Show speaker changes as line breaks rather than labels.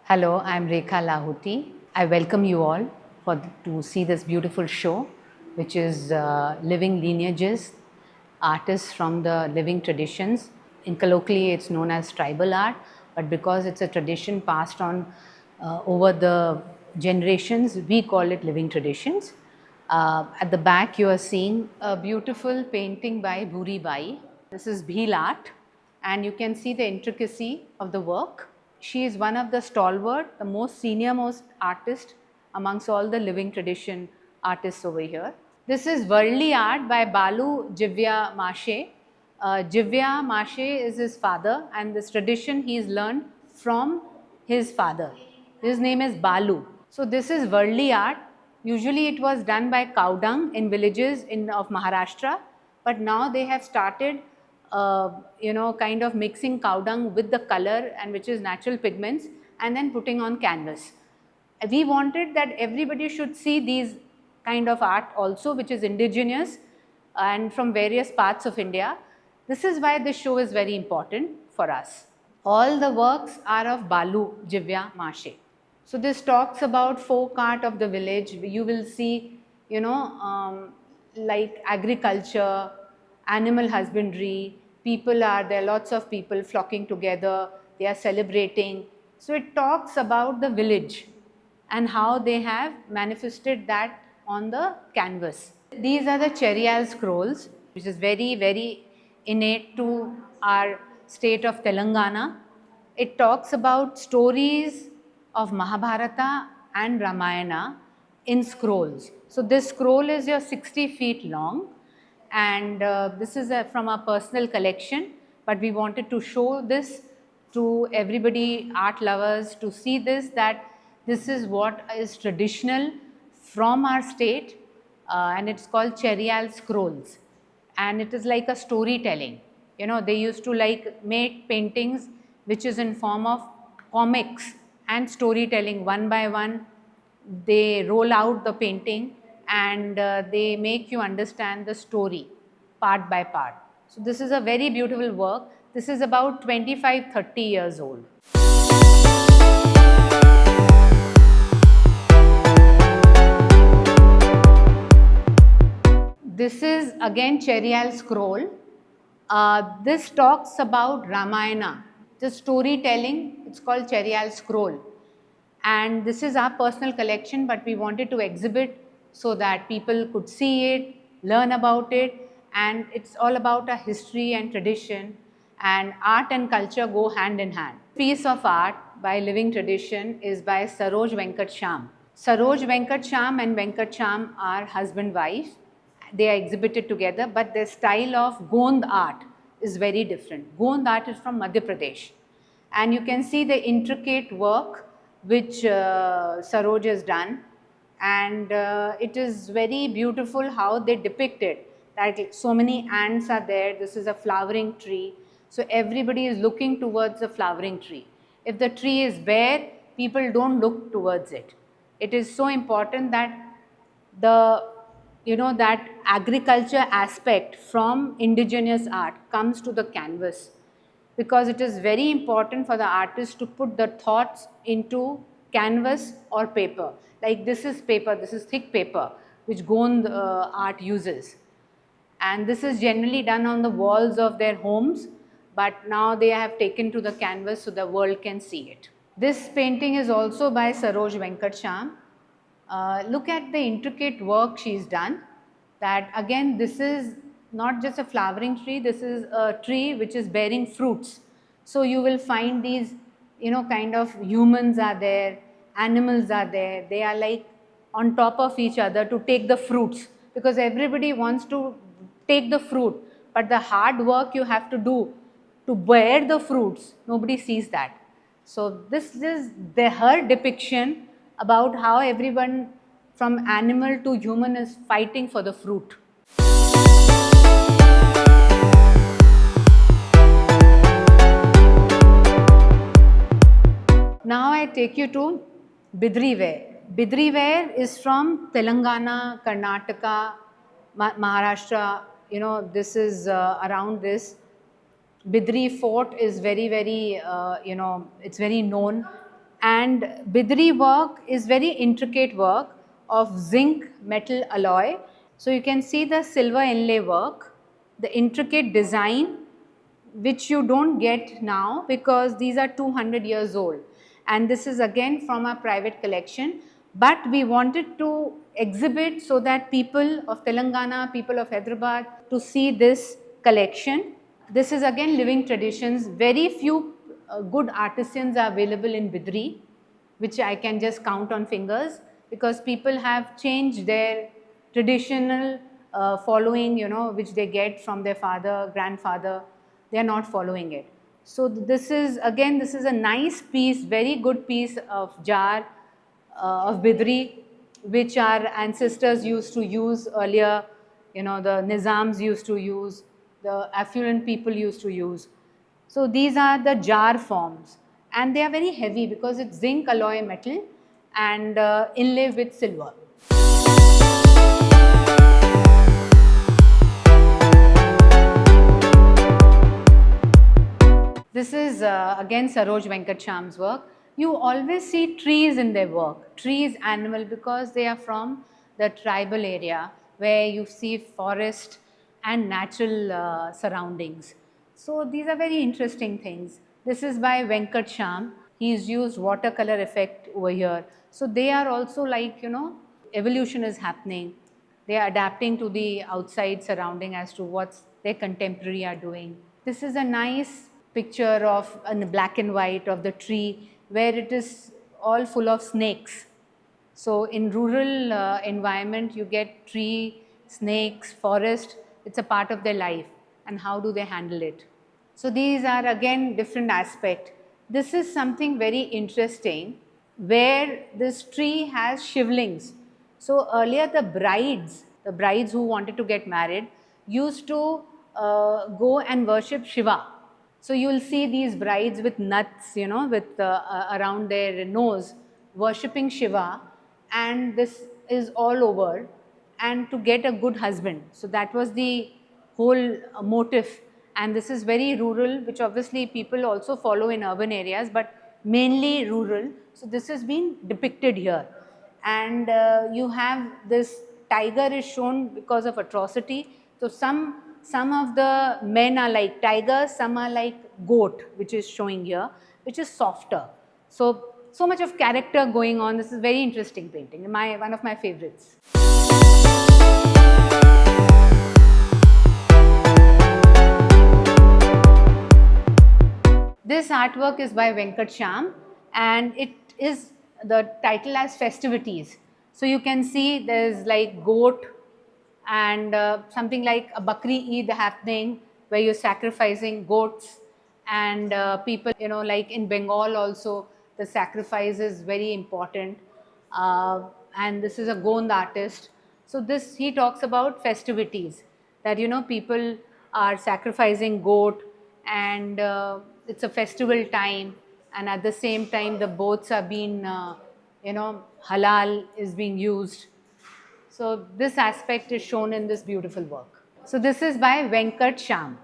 Hello, I'm Rekha Lahuti. I welcome you all to see this beautiful show, which is Living Lineages, artists from the living traditions. In colloquially, it's known as tribal art, but because it's a tradition passed on over the generations, we call it living traditions. At the back, you are seeing a beautiful painting by Bhuri Bai. This is Bhil art, and you can see the intricacy of the work. She is one of the stalwart, the most senior most artist amongst all the living tradition artists over here. This is worldly art by Balu Jivya Mashe. Jivya Mashe is his father, and this tradition he has learned from his father. His name is Balu. So this is worldly art. Usually it was done by cow dung in villages of Maharashtra, but now they have started kind of mixing cow dung with the color and which is natural pigments and then putting on canvas. We wanted that everybody should see these kind of art also, which is indigenous and from various parts of India. This is why this show is very important for us. All the works are of Balu Jivya Mashe. So this talks about folk art of the village. You will see, like agriculture, animal husbandry, people are there, lots of people flocking together, they are celebrating. So it talks about the village and how they have manifested that on the canvas. These are the Cheriyal scrolls, which is very, very innate to our state of Telangana. It talks about stories of Mahabharata and Ramayana in scrolls. So this scroll is your 60 feet long, and this is from our personal collection, but we wanted to show this to everybody, art lovers, to see this, that this is what is traditional from our state, and it's called Cheriyal scrolls, and it is like a storytelling. They used to like make paintings which is in form of comics and storytelling. One by one they roll out the painting and they make you understand the story part by part. So this is a very beautiful work. This is about 25-30 years old. This is again Cheriyal scroll. This talks about Ramayana, the storytelling. It's called Cheriyal scroll. And this is our personal collection, but we wanted to exhibit so that people could see it, learn about it, and it's all about a history and tradition, and art and culture go hand in hand. Piece of art by living tradition is by Saroj Venkat Sham. Saroj Venkat Sham and Venkat Sham are husband-wife. They are exhibited together, but their style of Gond art is very different. Gond art is from Madhya Pradesh, and you can see the intricate work which Saroj has done, and it is very beautiful how they depict it, that so many ants are there. This is a flowering tree, so everybody is looking towards the flowering tree. If the tree is bare, people don't look towards it. It is so important that that agriculture aspect from indigenous art comes to the canvas, because it is very important for the artist to put the thoughts into canvas or paper. Like this is paper, this is thick paper which Gond art uses, and this is generally done on the walls of their homes, but now they have taken to the canvas so the world can see it. This painting is also by Saroj Venkat Sham. Look at the intricate work she's done. That again, this is not just a flowering tree, this is a tree which is bearing fruits. So you will find these, kind of humans are there, animals are there, they are like on top of each other to take the fruits, because everybody wants to take the fruit, but the hard work you have to do to bear the fruits, nobody sees that. So this is her depiction about how everyone from animal to human is fighting for the fruit. Now I take you to Bidri ware. Bidri ware is from Telangana, Karnataka, Maharashtra. This is around this. Bidri fort is very, very, it's very known. And Bidri work is very intricate work of zinc metal alloy. So you can see the silver inlay work, the intricate design which you don't get now because these are 200 years old, and this is again from our private collection, but we wanted to exhibit so that people of Telangana, people of Hyderabad to see this collection. This is again living traditions. Very few good artisans are available in Bidri, which I can just count on fingers, because people have changed their traditional following, which they get from their father, grandfather. They are not following it. So this is again, this is a nice piece, very good piece of jar of Bidri, which our ancestors used to use earlier, the Nizams used to use, the affluent people used to use. So these are the jar forms, and they are very heavy because it's zinc alloy metal and inlay with silver. This is again Saroj Venkatesham's work. You always see trees in their work, trees, animal, because they are from the tribal area where you see forest and natural surroundings. So these are very interesting things. This is by Venkatesham. He's used watercolor effect over here. So they are also like, evolution is happening. They are adapting to the outside surrounding as to what their contemporary are doing. This is a nice picture of in black and white of the tree where it is all full of snakes. So in rural environment, you get tree, snakes, forest. It's a part of their life, and how do they handle it? So these are again different aspect. This is something very interesting where this tree has shivlings. So earlier the brides who wanted to get married used to go and worship Shiva. So you will see these brides with nuts, with around their nose, worshipping Shiva, and this is all over, and to get a good husband. So that was the whole motive, and this is very rural, which obviously people also follow in urban areas, but mainly rural. So this has been depicted here, and you have this tiger is shown because of atrocity. So some of the men are like tigers, some are like goat, which is showing here, which is softer. So much of character going on. This is very interesting painting, one of my favorites. This artwork is by Venkatesham, and it is the title as Festivities. So you can see there's like goat and something like a Bakri Eid happening where you're sacrificing goats, and people, like in Bengal also, the sacrifice is very important. And this is a Gond artist. So this, he talks about festivities, that, people are sacrificing goat, and it's a festival time, and at the same time the boats are being, halal is being used. So this aspect is shown in this beautiful work. So this is by Venkatesham.